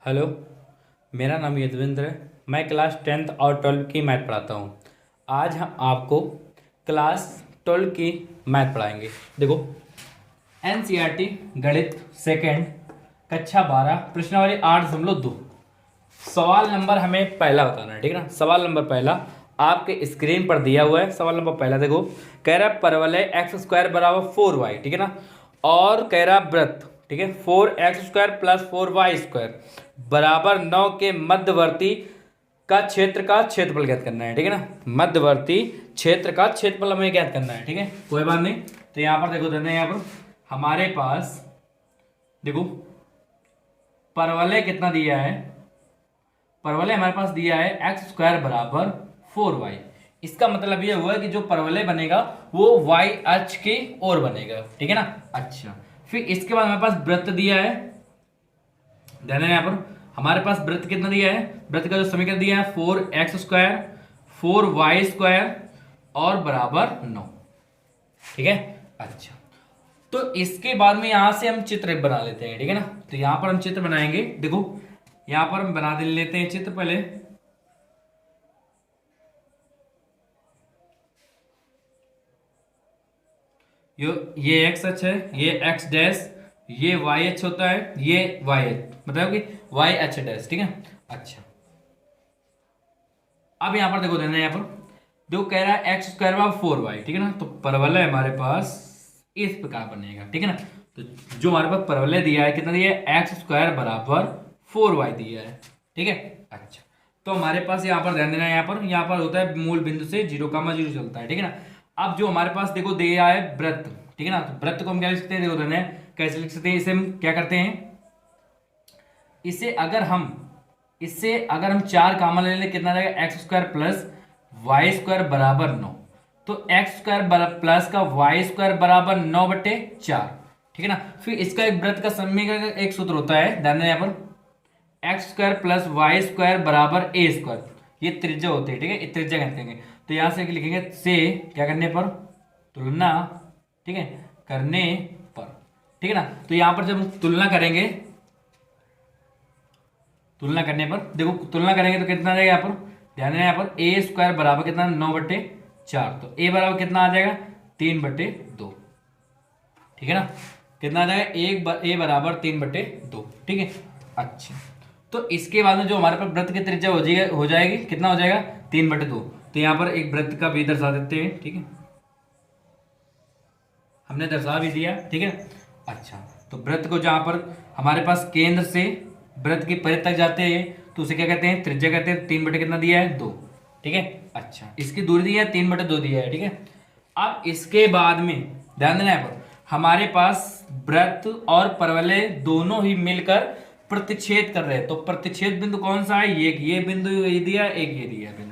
Hello. मेरा नाम यदविंद्र है। मैं क्लास 10th और 12th की मैथ पढ़ाता हूँ। आज हम आपको क्लास 12 की मैथ पढ़ाएंगे। देखो, एनसीईआरटी गणित सेकंड कक्षा 12 प्रश्नावली 8.2 सवाल नंबर हमें पहला बताना है। ठीक है ना। सवाल नंबर पहला आपके स्क्रीन पर दिया हुआ है। सवाल नंबर पहला देखो, कह रहा है परवलय एक्स स्क्वायर बराबर 4y। ठीक है ना। और कह रहा वृत्त, ठीक है, 4x² प्लस 4y² बराबर 9 के मध्यवर्ती का क्षेत्र का क्षेत्रफल ज्ञात करना है। ठीक है ना। मध्यवर्ती क्षेत्र का क्षेत्रफल हमें ज्ञात करना है। ठीक है, कोई बात नहीं। तो यहां पर देखो, देना यहाँ पर हमारे पास देखो परवलय कितना दिया है। परवलय हमारे पास दिया है x² बराबर 4y। इसका मतलब यह हुआ कि जो परवलय बनेगा वो y अक्ष की ओर बनेगा। ठीक है ना। अच्छा, फिर इसके बाद हमारे पास वृत्त दिया है। ध्यान देना यहाँ पर हमारे पास वृत्त कितना दिया है। वृत्त का जो समीकरण दिया है 4x² 4y² और बराबर 9। ठीक है। अच्छा, तो इसके बाद में यहां से हम चित्र बना लेते हैं। ठीक है ना। तो यहां पर हम चित्र बनाएंगे। देखो, यहां पर हम बना लेते हैं चित्र पहले। ये एक्स अक्ष है, ये एक्स डैश, ये वाई अक्ष होता है, ये वाई अक्ष मतलब कि वाई अक्ष डैश। ठीक है। अच्छा, अब यहां पर देखो, देना यहां पर देखो, कह रहा है x² बराबर 4y। ठीक है ना। तो परवलय हमारे पास इस प्रकार बनेगा। ठीक है ना। तो जो हमारे पास परवलय दिया है कितना दिया है, x² बराबर 4y दिया है। ठीक है। अच्छा, तो हमारे पास यहाँ पर ध्यान देना है, यहाँ पर होता है मूल बिंदु से 0,0 चलता है। ठीक है ना। अब जो हमारे पास देखो दिया है वृत्त। ठीक है ना। तो वृत्त को हम क्या लिख सकते हैं, देखो देना है कैसे लिख सकते हैं। इसे हम क्या करते हैं, इससे अगर हम 4 कॉमन ले लें कितना आ जाएगा, x² प्लस y² बराबर 9। तो x² प्लस का y² बराबर 9/4। ठीक है ना। फिर इसका एक वृत्त का समीकरण का एक सूत्र होता है, ध्यान देना यहाँ पर x² प्लस y² बराबर a²। ये त्रिज्या होते हैं। ठीक है, ये त्रिज्या कहते हैं। तो यहां से लिखेंगे से क्या करने पर, तुलना। ठीक है, करने पर। ठीक है ना। तो यहां पर जब हम तुलना करेंगे, तुलना करने पर देखो, तुलना करेंगे तो कितना आ जाएगा, यहाँ पर ध्यान देना, यहाँ पर a² बराबर कितना 9/4। तो a बराबर कितना आ जाएगा 3/2। ठीक है ना। कितना आ जाएगा a बराबर 3/2। ठीक है। अच्छा, तो इसके बाद में जो हमारे पास वृत्त की त्रिज्या हो जाएगी कितना हो जाएगा 3/2। तो यहाँ पर एक वृत्त का भी दर्शा देते हैं। ठीक है, हमने दर्शा भी दिया। ठीक है। अच्छा, तो वृत्त को जहां पर हमारे पास केंद्र से वृत्त की परिधि तक जाते हैं तो उसे क्या कहते हैं, त्रिज्या कहते हैं। 3 कितना दिया है 2। ठीक है। अच्छा, इसकी दूरी दी है 3/2 दिया है। ठीक है। अब इसके बाद में ध्यान देना है, पर हमारे पास वृत्त और परवलय दोनों ही मिलकर प्रतिच्छेद कर रहे हैं। तो प्रतिच्छेद बिंदु कौन सा है, ये बिंदु ये दिया, एक ये दिया है बिंदु।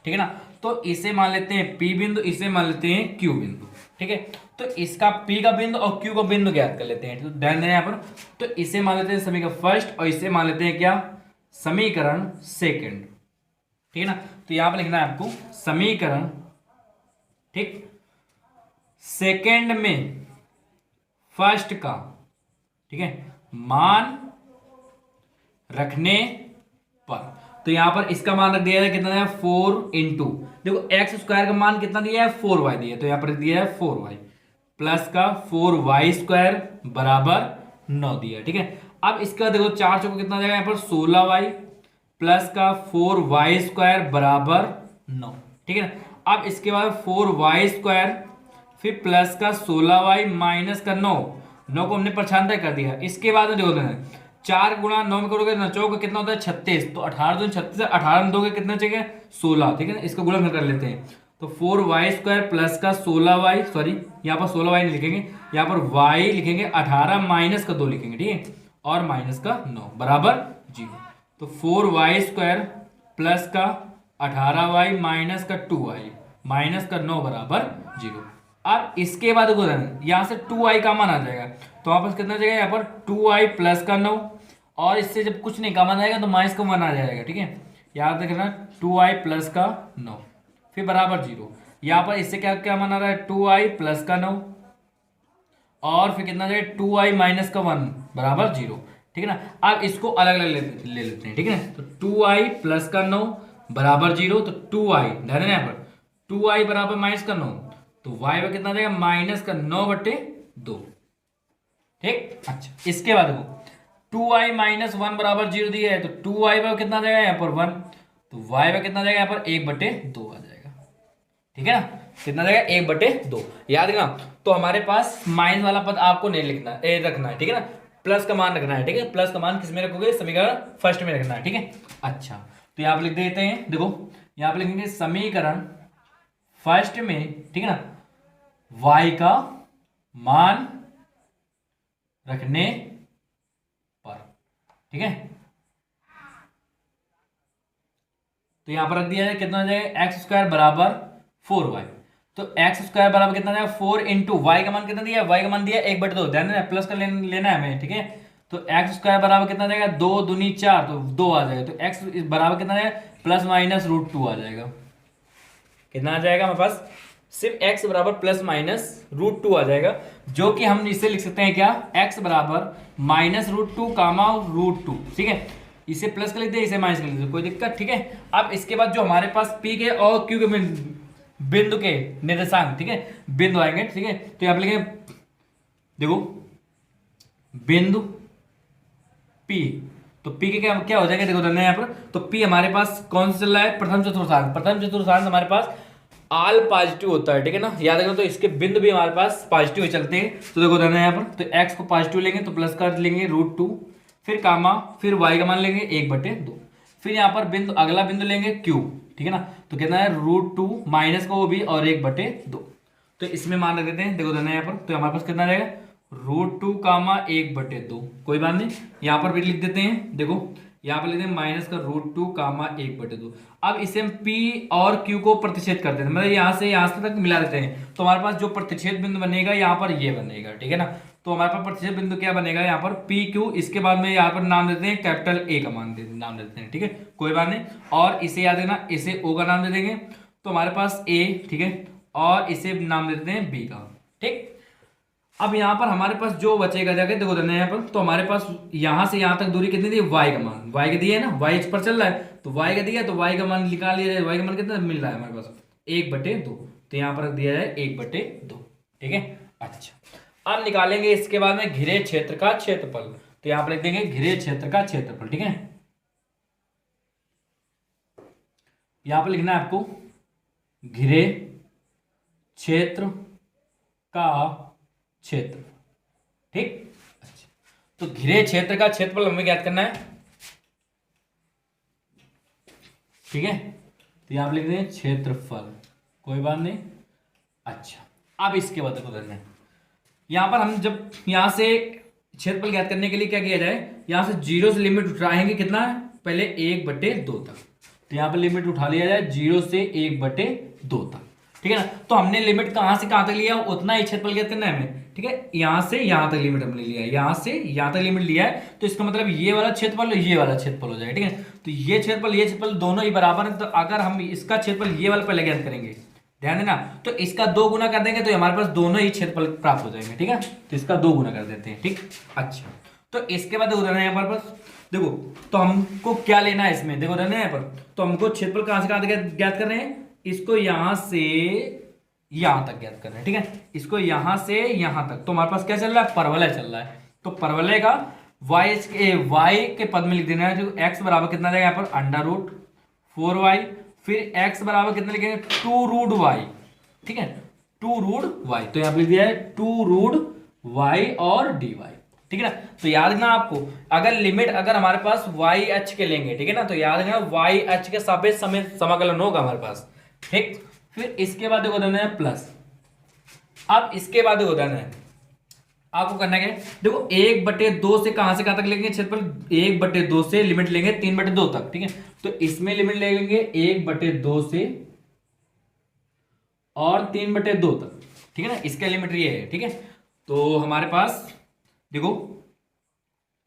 ठीक है ना। तो इसे मान लेते हैं P बिंदु, इसे मान लेते हैं Q बिंदु। ठीक है। तो इसका P का बिंदु और Q का बिंदु ज्ञात कर लेते हैं। तो ध्यान देना यहाँ पर, तो इसे मान लेते हैं समीकरण फर्स्ट और इसे मान लेते हैं क्या, समीकरण सेकंड। ठीक है ना। तो यहां पर लिखना है आपको समीकरण, ठीक, सेकंड में फर्स्ट का, ठीक है, मान रखने पर। तो यहां पर इसका मान रख दिया है कितना है 4 इंटू, देखो x² का मान कितना दिया है 4y दिया है। तो यहां पर दिया है 4y प्लस का 4y² बराबर 9 दिया है। ठीक है। अब इसका देखो 4 चौको कितना जाएगा यहाँ पर 16y प्लस का 4y² बराबर 9। ठीक है ना। अब इसके बाद 4y² फिर प्लस का 16y माइनस का 9 को हमने परछाई कर दिया। इसके बाद में देखो 4 गुणा 9 में करोगे ना, चौक कितना होता है 36। तो 18 दूनी 36 है, 18 में दोगे कितना चाहिए 16। ठीक है ना। इसका गुणा कर लेते हैं। तो 4y² प्लस का 16y, सॉरी यहाँ पर 16y नहीं लिखेंगे, यहाँ पर y लिखेंगे 18 माइनस का 2 लिखेंगे। ठीक है, और माइनस का 9 बराबर 0। तो 4y² प्लस का 18y माइनस का 2y माइनस का 9 बराबर 0। अब इसके बाद यहां से 2y का मान आ जाएगा। तो वापस कितना जाएगा यहाँ पर 2y प्लस का 9, और इससे जब कुछ नहीं कॉमन आएगा तो माइनस का 1 आ जाएगा। ठीक है, याद रखना 2y प्लस का 9 फिर बराबर 0। यहाँ पर इससे क्या क्या मान आ रहा है 2y प्लस का 9 और फिर कितना जाएगा 2y माइनस का 1 बराबर 0। ठीक है ना। अब इसको अलग अलग ले लेते हैं, ठीक है ना। तो 2i प्लस का 9 बराबर 0, तो 2i ध्यान देना यहाँ पर 2i बराबर माइनस का 9, तो y में कितना आ जाएगा माइनस का 9/2, ठीक। अच्छा इसके बाद देखो 2i माइनस 1 बराबर 0 दिया है, तो 2i पर कितना आ जाएगा यहाँ पर 1, तो y में कितना आ जाएगा यहाँ पर 1/2 आ जाएगा, ठीक है ना। कितना आ जाएगा 1/2, याद रखना। तो हमारे पास माइनस वाला पद आपको नहीं लिखना रखना है, ठीक है ना। प्लस का मान रखना है, ठीक है। प्लस का मान किस में रखोगे, समीकरण फर्स्ट में रखना है, ठीक है। अच्छा तो यहाँ पे लिख देते हैं, देखो यहाँ पे लिखेंगे समीकरण फर्स्ट में, ठीक है ना, y का मान रखने पर, ठीक है। तो यहां पर रख दिया जाए, कितना हो जाएगा एक्स स्क्वायर बराबर 4y, तो एक्स स्क्वायर बराबर कितना जाएगा 4 इंटू वाई का मान कितना दिया है, वाई का मान दिया 1/2, ध्यान देना प्लस का लेना है हमें, ठीक है। तो एक्स स्क्वायर बराबर कितना जाएगा 2 दूनी 4, तो 2 आ जाएगा, तो एक्स बराबर कितना जाएगा प्लस माइनस √2 आ जाएगा। कितना आ जाएगा हमारे पास, सिर्फ x बराबर प्लस माइनस √2 आ जाएगा, जो कि हम इसे लिख सकते हैं क्या, x बराबर माइनस √2 कामा √2, ठीक है। इसे प्लस कर लेते हैं, इसे माइनस कर लेते हैं, कोई दिक्कत, ठीक है। अब इसके बाद जो हमारे पास p के और q के बिंदु के निर्देशांक, ठीक है, बिंदु आएंगे, ठीक है। तो यहाँ पे लिखेंगे, देखो बिंदु p, तो p के क्या हो जाएगा, देखो धरना यहाँ पर, तो p हमारे पास कौन सा चल रहा है, प्रथम चतुर्थांश, प्रथम चतुर्थांश हमारे पास आल पॉजिटिव होता है, ठीक है ना, याद रखना। तो इसके बिंदु भी हमारे पास पॉजिटिव चलते हैं, तो देखो धरना यहाँ पर, तो x को पॉजिटिव लेंगे तो प्लस कर लेंगे √2, फिर कामा, फिर y का मान लेंगे 1/2, फिर यहाँ पर बिंदु अगला बिंदु लेंगे q, ठीक है ना, तो कितना है √2 माइनस का वो भी और 1/2, तो इसमें मान रख देते हैं, देखो देना यहाँ पर, तो हमारे पास कितना रहेगा √2 कामा 1/2, कोई बात नहीं, यहाँ पर भी लिख देते हैं, देखो यहाँ पर लिखते हैं माइनस का √2 कामा 1/2। अब इसे हम p और q को प्रतिच्छेद करते हैं, मतलब यहाँ से तक मिला देते हैं, तो हमारे पास जो प्रतिच्छेद बिंदु बनेगा यहाँ पर ये बनेगा, ठीक है ना। तो हमारे पास प्रतिच्छेद बिंदु क्या बनेगा यहाँ पर p q, इसके बाद में यहाँ पर नाम देते हैं कैपिटल A का नाम देते हैं, ठीक है, कोई बात नहीं। और इसे याद रखना, इसे O का नाम दे देंगे, तो हमारे पास A, ठीक है, और इसे नाम दे देते हैं B का, ठीक। अब यहाँ पर हमारे पास जो बचेगा जाके, देखो देना यहाँ पर, तो हमारे पास यहाँ से यहाँ तक दूरी कितनी दी, y का मान, y का दिया है ना, y पर चल रहा है, तो y का दिया, तो y का मान निकाल लिया जाए, y का मान कितना मिल रहा है हमारे पास 1/2, तो यहाँ पर रख दिया जाए 1/2, ठीक है। अच्छा अब निकालेंगे इसके बाद में घिरे क्षेत्र का क्षेत्रफल, तो यहाँ पर लिख देंगे घिरे क्षेत्र का क्षेत्रफल, ठीक है। यहाँ पर लिखना है आपको घिरे क्षेत्र का क्षेत्र, ठीक। अच्छा तो घिरे क्षेत्र का क्षेत्रफल हमें ज्ञात करना है, ठीक है, तो यहां पर लिख दें क्षेत्रफल, कोई बात नहीं। अच्छा अब इसके बाद देखो यहां पर हम जब यहां से क्षेत्रफल ज्ञात करने के लिए क्या किया जाए, यहां से 0 से लिमिट उठाएंगे, कितना है पहले 1/2 तक, तो यहां पर लिमिट उठा लिया जाए 0 से 1/2 तक, ठीक है ना। तो हमने लिमिट कहां से कहां तक लिया उतना ही क्षेत्रफल ज्ञात करना है हमें, ठीक है। यहां से यहां तक लिमिट हमने लिया है, यहां से यहां तक लिमिट लिया है, तो इसका मतलब ये वाला क्षेत्रफल ये वाला क्षेत्रफल हो जाएगा, ठीक है। तो ये क्षेत्रफल दोनों ही बराबर है, तो अगर हम इसका क्षेत्रफल ये वाला पहले ज्ञात करेंगे, ध्यान देना, तो इसका 2 गुना कर देंगे तो हमारे पास दोनों ही क्षेत्रफल प्राप्त हो जाएंगे, ठीक है। तो इसका 2 गुना कर देते हैं, ठीक। अच्छा तो इसके बाद देखो यहाँ पर बस देखो, तो हमको क्या लेना है इसमें, देखो यहाँ पर, तो हमको क्षेत्रफल कहां से कहां तक ज्ञात कर रहे हैं, इसको यहां से यहां तक ज्ञात कर रहे हैं, ठीक है, इसको यहां से यहां तक। तो हमारे पास क्या चल रहा है, परवलय चल रहा है, तो परवलय का y के पद में लिख देना है, जो x बराबर कितना जाएगा यहाँ पर √4y, फिर x बराबर कितना लिखेंगे 2√y, ठीक है, 2√y, तो यहाँ पे लिख दिया है 2√y और dy, ठीक है ना। तो याद रखना आपको, अगर लिमिट अगर हमारे पास y अक्ष के लेंगे, ठीक है ना, तो याद रखना y अक्ष के सापेक्ष समाकलन होगा हमारे पास, ठीक। फिर इसके बाद देखो देना है प्लस, अब इसके बाद देखो देना है आपको करना क्या है, देखो 1/2 से कहां तक लेंगे क्षेत्रफल, 1/2 से लिमिट लेंगे 3/2 तक, ठीक है। तो इसमें लिमिट ले लेंगे 1/2 से और 3/2 तक, ठीक है ना, इसका लिमिट ये है, ठीक है। तो हमारे पास देखो,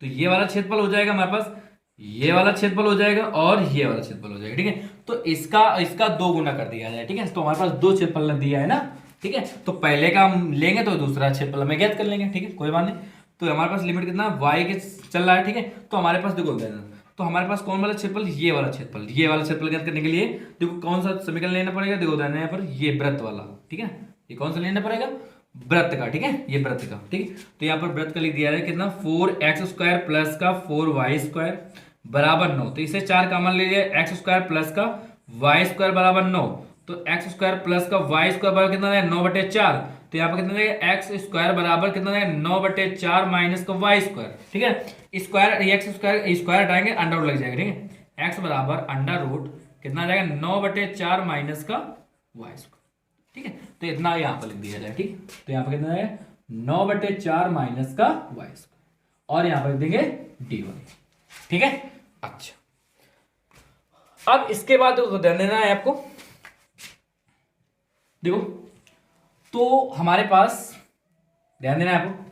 तो ये वाला क्षेत्रफल हो जाएगा हमारे पास, ये वाला क्षेत्रफल हो जाएगा और ये वाला क्षेत्रफल हो जाएगा, ठीक है। तो इसका 2 गुना कर दिया जाए, ठीक है। तो हमारे पास 2 क्षेत्रफल दिया है ना, ठीक है, तो पहले का हम लेंगे तो दूसरा क्षेत्रफल हमें ज्ञात कर लेंगे, ठीक है, कोई बात नहीं। तो हमारे पास लिमिट कितना y के चल रहा है, ठीक है। तो हमारे पास देखो तो हमारे पास कौन वाला क्षेत्रफल, ये वाला क्षेत्रफल, ये वाला क्षेत्रफल ज्ञात करने के लिए देखो कौन सा समीकरण लेना पड़ेगा, देखो यहाँ पर ये वृत्त वाला, ठीक है। ये कौन सा लेना पड़ेगा, वृत्त का, ठीक है, ये वृत्त का, ठीक है। तो यहाँ पर वृत्त का लिख दिया है कितना 4x² प्लस का 4y² बराबर 9। तो इसे 4 कॉमन ले लिया, x² प्लस का y² बराबर 9। तो x² प्लस का y² बराबर कितना है 9/4। तो यहाँ पर कितना देगा x² बराबर कितना देगा 9/4 माइनस का y², ठीक है। स्क्वायर स्क्वायर हटाएंगे अंडर रूट लग जाएगा, ठीक है। x बराबर अंडर रूट कितना आ जाएगा 9/4 माइनस का y², ठीक है। तो इतना यहाँ पर लिख दिया जाए, ठीक। तो यहाँ पर कितना आएगा 9/4 माइनस का y², और यहाँ पर लिख देंगे dy, ठीक है। अच्छा, अब इसके बाद ध्यान देना है आपको, देखो तो हमारे पास ध्यान देना है आपको,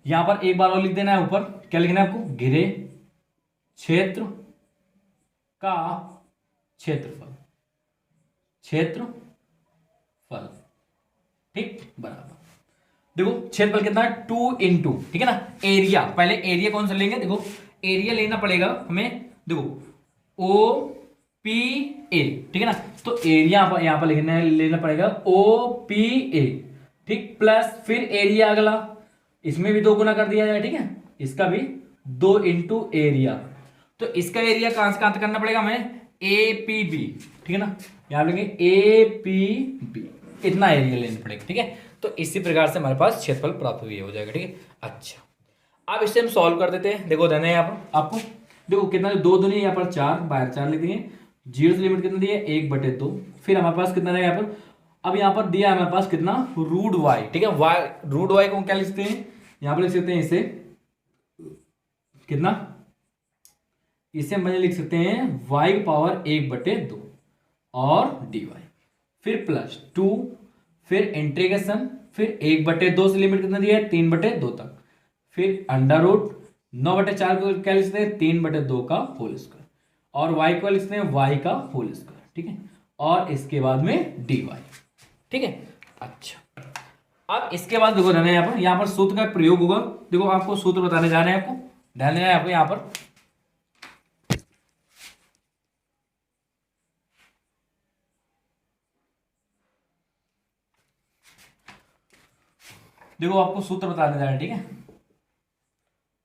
यहां पर एक बार और लिख देना है ऊपर, क्या लिखना है आपको, घिरे क्षेत्र का क्षेत्रफल, क्षेत्रफल, ठीक, बराबर। देखो क्षेत्रफल कितना है 2 × ठीक है ना, एरिया, पहले एरिया कौन सा लेंगे, देखो एरिया लेना पड़ेगा हमें, देखो OPA, ठीक है ना। तो एरिया यहां पर लेना पड़ेगा OPA, ठीक, प्लस फिर एरिया अगला, इसमें भी 2 गुना कर दिया जाए, ठीक है, इसका भी 2 × एरिया। तो इसका एरिया कहां से कहां तक करना पड़ेगा हमें, APB, ठीक है ना, यहां लेंगे APB, इतना एरिया लेना पड़ेगा, ठीक है। तो इसी प्रकार से हमारे पास क्षेत्रफल प्राप्त हुई हो जाएगा, ठीक है। अच्छा, अब इसे हम सॉल्व कर देते हैं, देखो देना है यहाँ पर आपको, देखो कितना 2 दूनी यहाँ पर 4, बाहर 4 लिख दिए, 0 से लिमिट कितना दिया 1/2, फिर हमारे पास कितना है यहाँ पर, अब यहाँ पर दिया हमारे पास कितना √y, ठीक है। √y को क्या लिख सकते हैं, यहाँ पर लिख सकते हैं इसे कितना, इसे हम लिख सकते हैं y⁴ और dy, फिर प्लस 2, फिर इंटीग्रेशन, फिर 1/2 से लिमिट कितना दिया है 3/2 तक, फिर अंडर रूट 9/4 को क्या लिख सकते हैं 3/2 का होल स्क्वायर, और y को लिख सकते हैं y का होल स्क्वायर, ठीक है, और इसके बाद में dy, ठीक है। अच्छा, अब इसके बाद देखो रहना है यहाँ पर सूत्र का प्रयोग होगा, देखो आपको सूत्र बताने जा रहे हैं, आपको ध्यान देना है आपको यहाँ पर, देखो आपको सूत्र बताने जा रहे हैं, ठीक है।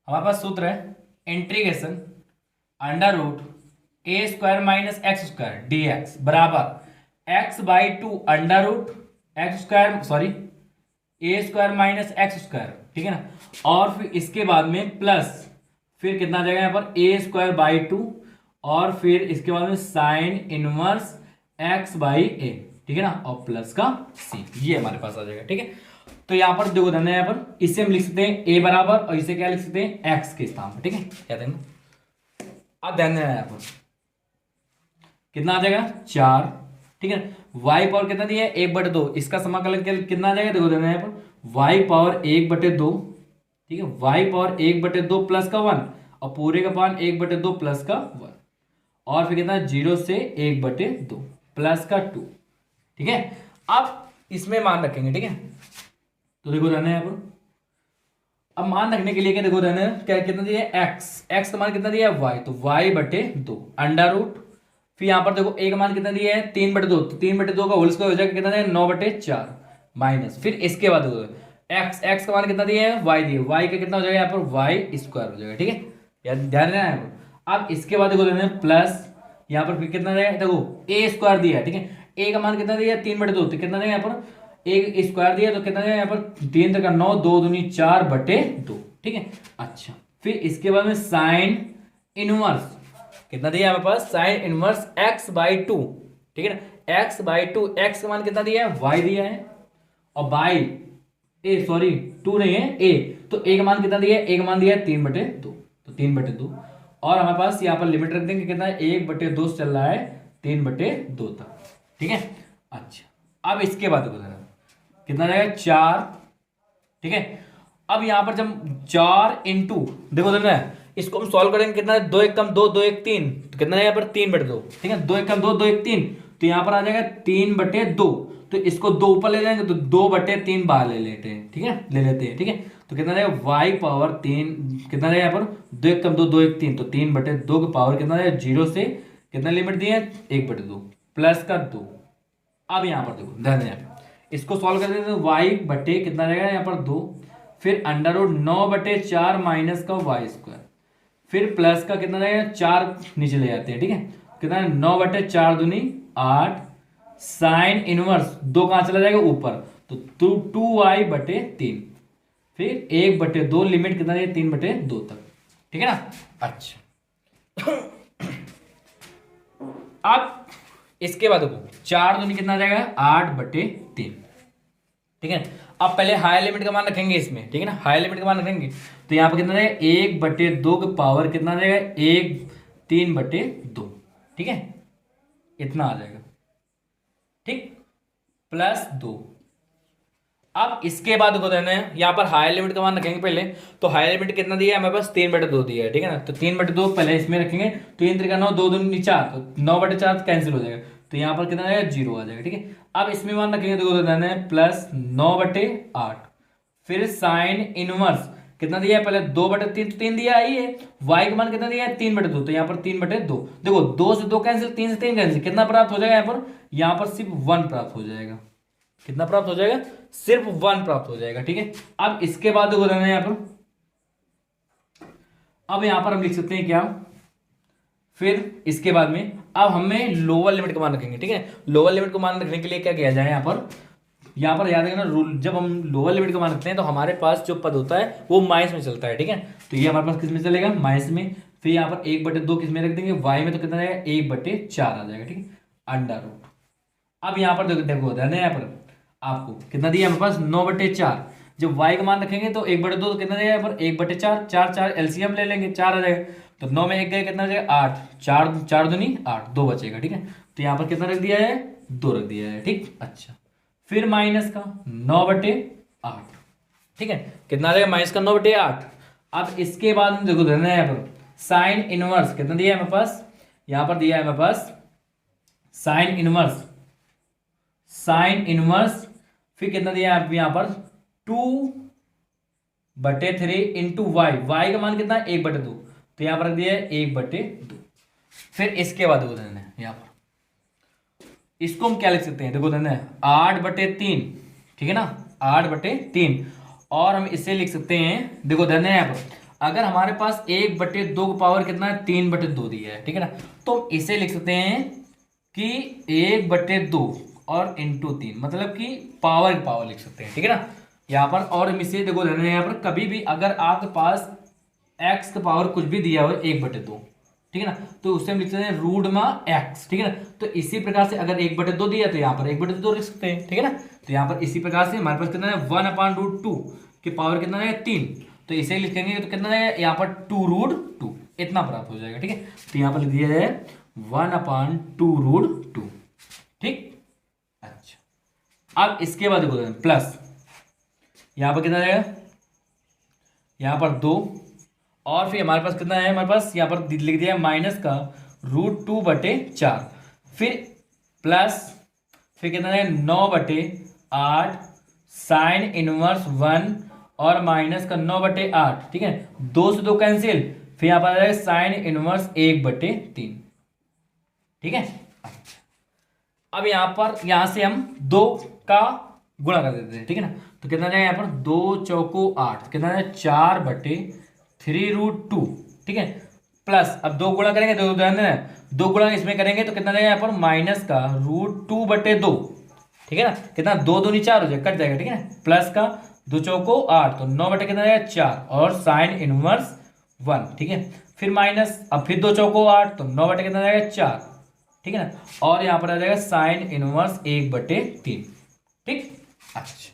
हमारे पास सूत्र है integration under root A² - x² dx बराबर x/2 under root x², A² - x², ठीक है ना, और फिर इसके बाद में प्लस, फिर कितना आ जाएगा यहाँ पर A²/2, और फिर इसके बाद में साइन इनवर्स x/a, ठीक है ना, और प्लस का c, ये हमारे पास आ जाएगा, ठीक है। तो यहाँ पर देखो ध्यान है, यहाँ पर इसे हम लिख सकते हैं a बराबर, और इसे क्या लिख सकते हैं x के स्थान पर, ठीक है, क्या देना। अब ध्यान देना यहाँ पर कितना आ जाएगा 4, ठीक है। y पावर कितना दिया है 1/2, इसका समाकलन कितना आ जाएगा, देखो ध्यान यहाँ पर y⁴ 1/2, ठीक है, y⁴ 1/2 प्लस का 1, और पूरे का पान 1/2 प्लस का 1, और फिर कितना 0 से 1/2 प्लस का 2, ठीक है। अब इसमें मान रखेंगे, ठीक है। तो देखो रहना है यहाँ पर, अब मान रखने के लिए क्या, देखो रहना है क्या, कितना दिया है x का मान कितना दिया है y, तो y/2 अंडर रूट, फिर यहाँ पर देखो a का मान कितना दिया है 3/2, तो 3/2 का होल स्क्वायर हो जाएगा कितना दिया है 9/4 माइनस, फिर इसके बाद देखो x का मान कितना दिया है y दिया, y का कितना हो जाएगा यहाँ पर y² हो जाएगा, ठीक है, यार ध्यान देना है। अब इसके बाद देखो रहना है प्लस, यहाँ पर फिर कितना जाएगा, देखो a² दिया है, ठीक है, a का मान कितना दिया है 3/2, तो कितना देगा यहाँ पर a² दिया, तो कितना देगा यहाँ पर 3 × 9, 2 दूनी 4/2, ठीक है। अच्छा, फिर इसके बाद में साइन इनवर्स कितना दिया हमारे पास, साइन इनवर्स x/2, ठीक है ना, x/2, x का मान कितना दिया है y दिया है, और बाई 2 नहीं है a, तो a का मान कितना दिया है, a का मान दिया है 3/2, तो 3/2, और हमारे पास यहाँ पर लिमिट रख देंगे कितना है 1/2 चल रहा है 3/2 तक, ठीक है। अच्छा, अब इसके बाद कितना जाएगा 4, ठीक है। अब यहां पर जब 4 × देखो देखना इसको हम सॉल्व करेंगे, कितना है 2 × 1 = 2, 2 × 1 = 3, तो कितना है यहाँ पर 3/2, ठीक है, 2 × 1 = 2, 2 × 1 = 3, तो यहाँ पर आ जाएगा 3/2, तो इसको 2 ऊपर ले जाएंगे तो 2/3 बाहर ले लेते हैं, ठीक है, ले लेते हैं, ठीक है। तो कितना रहेगा वाई पावर 3, कितना रहेगा यहाँ पर 2 1 कम 2 2 1 3, तो 3/2 का पावर कितना रहेगा 0 से कितना लिमिट दिया है 1/2 प्लस का 2। अब यहाँ पर देखो ध्यान देना, इसको सॉल्व कर देते हैं तो वाई बटे कितना रहेगा यहाँ पर 2, फिर अंडर रूट 9/4 माइनस का वाई स्क्वायर, फिर प्लस का कितना रहेगा 4 नीचे ले जाते हैं, ठीक है, कितना है 9/4 दूनी 8, साइन इनवर्स 2 कहाँ चला जाएगा ऊपर, तो 2y/3, फिर 1/2 लिमिट कितना है 3/2 तक, ठीक है ना। अच्छा अब इसके बाद देखो 4 दूनी कितना जाएगा 8/3, ठीक है। अब पहले हाई लिमिट का मान रखेंगे इसमें, ठीक है ना, हाई लिमिट का मान रखेंगे तो यहाँ पर कितना रहेगा 1/2 का पावर कितना रहेगा 3/2, ठीक है, इतना आ जाएगा, ठीक, प्लस 2। अब इसके बाद देखो देना है यहाँ पर हाई लिमिट का मान रखेंगे पहले, तो हाई लिमिट कितना दिया है हमारे पास 3/2 दिया है, ठीक है ना, तो 3/2 पहले इसमें रखेंगे, तो 3 3 9 2 2 4, तो 9/4 कैंसिल हो जाएगा, तो यहाँ पर कितना आएगा 0 आ जाएगा, ठीक है। अब इसमें मान रखेंगे देखो देना है प्लस 9/8, फिर साइन इनवर्स कितना दिया है पहले 2/3, तो 3 दिया ही है, वाई का मान कितना दिया है 3/2, तो यहाँ पर 3/2, देखो 2 से 2 कैंसिल, 3 से 3 कैंसिल, कितना प्राप्त हो जाएगा यहाँ पर सिर्फ 1 प्राप्त हो जाएगा, कितना प्राप्त हो जाएगा सिर्फ 1 प्राप्त हो जाएगा, ठीक है। अब इसके बाद देखो देना है यहाँ पर, अब यहाँ पर हम लिख सकते हैं क्या, फिर इसके बाद में अब हमें लोअर लिमिट का मान रखेंगे, ठीक है। लोअर लिमिट को मान रखने के लिए क्या किया जाए यहाँ पर याद रखना रूल, जब हम लोअर लिमिट का मान रखते हैं तो हमारे पास जो पद होता है वो माइनस में चलता है, ठीक है, तो ये हमारे पास किस में चलेगा माइनस में, फिर यहाँ पर 1/2 किस में रख देंगे वाई में, तो कितना रहेगा 1/4 आ जाएगा, ठीक है, अंडर रूट। अब यहाँ पर देखो ध्यान है, यहाँ पर आपको कितना दिया हमारे पास 9/4, जब y का मान रखेंगे तो 1/2 तो कितना देगा यहाँ पर 1/4, 4 4 एलसीएम ले लेंगे 4 आ जाएगा, तो 9 में 1 गए कितना जाएगा 8, 4 4 दूनी 8, 2 बचेगा, ठीक है, तो यहाँ पर कितना रख दिया है 2 रख दिया है, ठीक। अच्छा फिर माइनस का 9/8, ठीक है, कितना आ जाएगा माइनस का 9/8। अब इसके बाद देखो देना है यहाँ पर साइन इनवर्स कितना दिया है हमारे पास, यहाँ पर दिया है हमारे पास साइन इनवर्स, साइन इनवर्स फिर कितना दिया है यहाँ पर 2/3 इंटू वाई, वाई का मान कितना है 1/2, तो यहाँ पर रख दिया है 1/2। फिर इसके बाद देखो देना है यहाँ पर, इसको हम क्या लिख सकते हैं देखो देना है 8/3, ठीक है ना, 8/3, और हम इसे लिख सकते हैं देखो देना है यहाँ पर, अगर हमारे पास 1/2 का पावर कितना है 3/2 दिया है, ठीक है ना, तो इसे लिख सकते हैं कि 1/2 और इंटू 3, मतलब कि पावर लिख सकते हैं, ठीक है ना यहाँ पर। और हम इसे देखो ध्यान यहाँ पर कभी भी अगर आपके पास x का पावर कुछ भी दिया हो 1/2, ठीक है ना, तो उससे हम लिख सकते हैं रूट में x, ठीक है ना, तो इसी प्रकार से अगर 1/2 दिया तो यहाँ पर 1/2 लिख सकते हैं, ठीक है ना, तो यहाँ पर इसी प्रकार से हमारे पास कितना है 1/√2 की पावर कितना है 3, तो इसे लिखेंगे तो कितना है यहाँ पर 2√2 इतना प्राप्त हो जाएगा, ठीक है, तो यहाँ पर लिख दिया है 1/2√2, ठीक। अच्छा अब इसके बाद देखो प्लस यहाँ पर कितना रहेगा यहाँ पर 2, और फिर हमारे पास कितना है हमारे पास यहाँ पर लिख दिया है माइनस का √2/4, फिर प्लस फिर कितना है 9/8 साइन इनवर्स 1 और माइनस का 9/8, ठीक है, 2 से 2 कैंसिल, फिर यहाँ पर आ जाएगा साइन इनवर्स 1/3, ठीक है। अब यहाँ से हम 2 का गुणा कर देते हैं, ठीक है ना, तो कितना जाएगा यहाँ पर 2 चौको 8, कितना है 4/3√2, ठीक है, प्लस अब 2 गुणा करेंगे तो ध्यान देना 2 गुणा इसमें करेंगे तो कितना जाएगा यहाँ पर माइनस का √2/2, ठीक है ना, कितना 2 दूनी 4 हो जाएगा कट जाएगा, ठीक है ना, प्लस का 2 चौको 8, तो 9 बटे कितना जाएगा 4 और साइन इनवर्स 1, ठीक है, फिर माइनस अब फिर 2 चौको 8, तो 9 बटे कितना जाएगा 4, ठीक है ना, और यहाँ पर आ जाएगा साइन इनवर्स 1/3, ठीक। अच्छा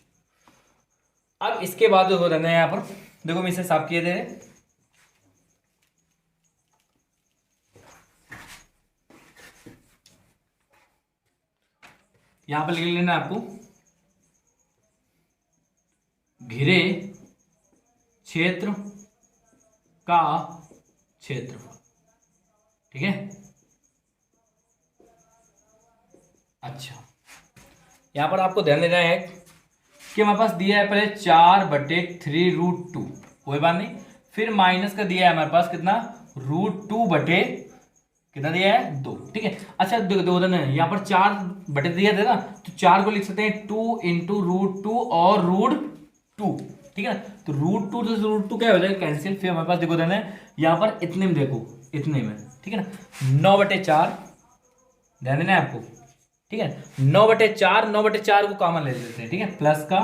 अब इसके बाद जो हो रहा है यहाँ पर देखो हम इसे साफ किए थे, यहां पर लिख लेना आपको घिरे क्षेत्र का क्षेत्रफल, ठीक है। अच्छा यहां पर आपको ध्यान देना है कि हमारे पास दिया है पहले 4/3√2, कोई बात नहीं। फिर माइनस का दिया है हमारे पास कितना, √2 बटे कितना दिया है 2, ठीक है। अच्छा दो यहाँ पर 4 बटे दिया था ना, तो 4 को लिख सकते हैं 2 इंटू √2 और √2, ठीक है ना। तो √2 से √2 क्या हो जाएगा, कैंसिल। फिर हमारे पास देखो देना है यहाँ पर इतने में, देखो इतने में, ठीक है ना, 9/4 ध्यान देना है आपको, ठीक है। 9/4, 9/4 को कॉमन ले लेते हैं, ठीक है। प्लस का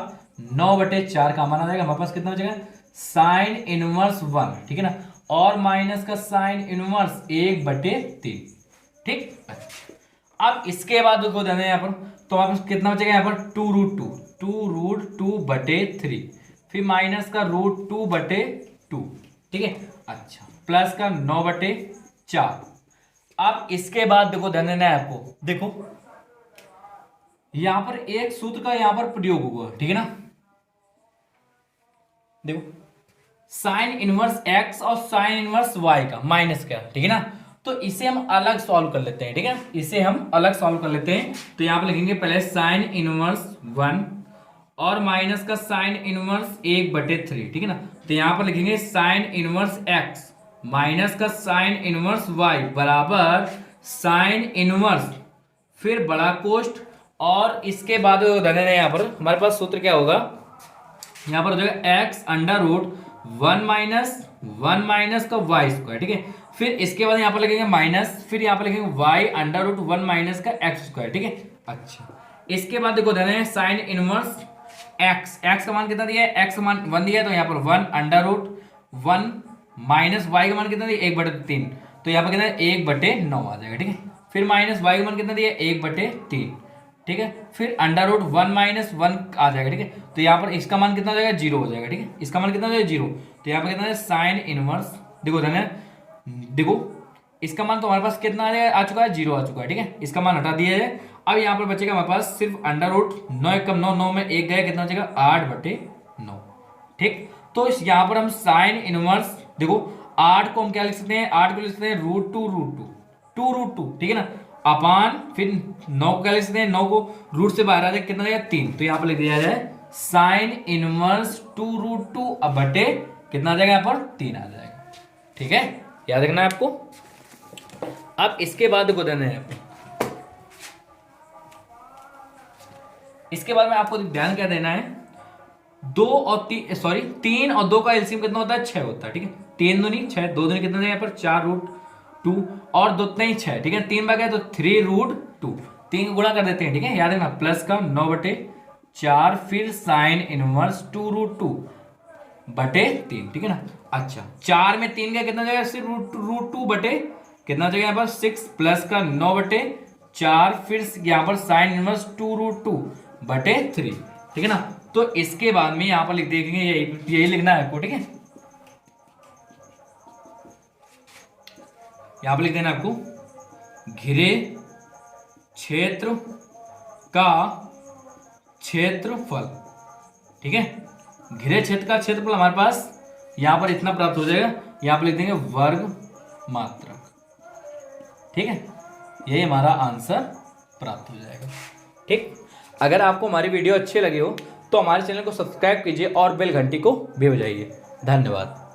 9/4 कॉमन आ जाएगा, हमारे पास कितना बचेगा, साइन इनवर्स 1, ठीक है ना, और माइनस का साइन इनवर्स 1/3, ठीक। अब इसके बाद देखो देना है यहाँ पर, तो हमारे पास कितना बचेगा यहाँ पर 2√2 फिर माइनस का √2/2, ठीक है। अच्छा प्लस का 9/4। अब इसके बाद देखो ध्यान देना है आपको, देखो यहां पर एक सूत्र का यहां पर प्रयोग होगा, ठीक है ना। देखो साइन इनवर्स x और साइन इनवर्स y का माइनस का, ठीक है ना। तो इसे हम अलग सॉल्व कर लेते हैं, ठीक है, इसे हम अलग सॉल्व कर लेते हैं। तो यहां पर लिखेंगे पहले साइन इनवर्स 1 और माइनस का साइन इनवर्स 1/3, ठीक है ना। तो यहां पर लिखेंगे साइन इनवर्स x माइनस का साइन इनवर्स y बराबर साइन इनवर्स फिर बड़ा कोष्ठ, और इसके बाद यहाँ पर हमारे पास सूत्र क्या होगा, यहाँ पर हो जाएगा x√1 माइनस का y², ठीक है। फिर इसके बाद यहाँ पर लिखेंगे माइनस, फिर यहाँ पर लिखेंगे y√1 माइनस का x², ठीक है। अच्छा इसके बाद देखो ध्यान है साइन इनवर्स x का मान कितना दिया है, x का मान 1 दिया है, तो यहाँ पर 1√1 माइनस y का मान कितना दिया 1/3, तो यहाँ पर कितना 1/9 आ जाएगा, ठीक है। फिर माइनस y का मान कितना दिया 1/3, ठीक है। फिर √1 माइनस 1 आ जाएगा, ठीक है। तो यहाँ पर इसका मान कितना हो जाएगा 0 हो जाएगा, ठीक है। इसका मान कितना हो जाएगा 0, तो यहाँ पर कितना है साइन इनवर्स, देखो ध्यान है, देखो इसका मान तो हमारे पास कितना आ चुका है 0 आ चुका है, ठीक है। इसका मान हटा दिया है। अब यहाँ पर बचेगा हमारे पास सिर्फ √9 × 9, 9 में 1 गया, कितना बचेगा 8/9, ठीक। तो यहाँ पर हम साइन इनवर्स, देखो 8 को हम क्या लिख सकते हैं, 8 को लिख सकते हैं √2, ठीक है ना, अपान फिर 9 को क्या लिख सकते हैं, 9 को रूट से बाहर आ जाए कितना जाएगा 3, तो यहाँ पर लिख दिया जाए साइन इनवर्स 2√2 अब बटे कितना आ जाएगा यहाँ पर 3 आ जाएगा, ठीक है। याद रखना है आपको। अब इसके बाद देखो देना है, इसके बाद में आपको ध्यान क्या देना है, 3 और 2 का एलसीएम कितना होता है 6 होता है, ठीक है। 3 दूनी 6, 2 दूनी कितना है यहाँ पर 4√2 और 2 नहीं 6, ठीक है। 3 बार गया तो 3√2, 3 को गुणा कर देते हैं, ठीक है। याद रखना प्लस का 9/4 फिर साइन इनवर्स 2√2/3, ठीक है ना। अच्छा 4 में 3 गया कितना जाएगा सिर्फ √2 बटे कितना जाएगा यहाँ पर 6 प्लस का 9/4 फिर यहाँ पर साइन इनवर्स 2√2/3, ठीक है ना। तो इसके बाद में यहां पर लिख देंगे यही लिखना है आपको, ठीक है। यहां पर लिख देना आपको घिरे क्षेत्र का क्षेत्रफल, ठीक है। घिरे क्षेत्र का क्षेत्रफल हमारे पास यहां पर इतना प्राप्त हो जाएगा, यहां पर लिख देंगे वर्ग मात्रक, ठीक है। यही हमारा आंसर प्राप्त हो जाएगा, ठीक। अगर आपको हमारी वीडियो अच्छी लगी हो तो हमारे चैनल को सब्सक्राइब कीजिए और बेल घंटी को भी बजाइए। धन्यवाद।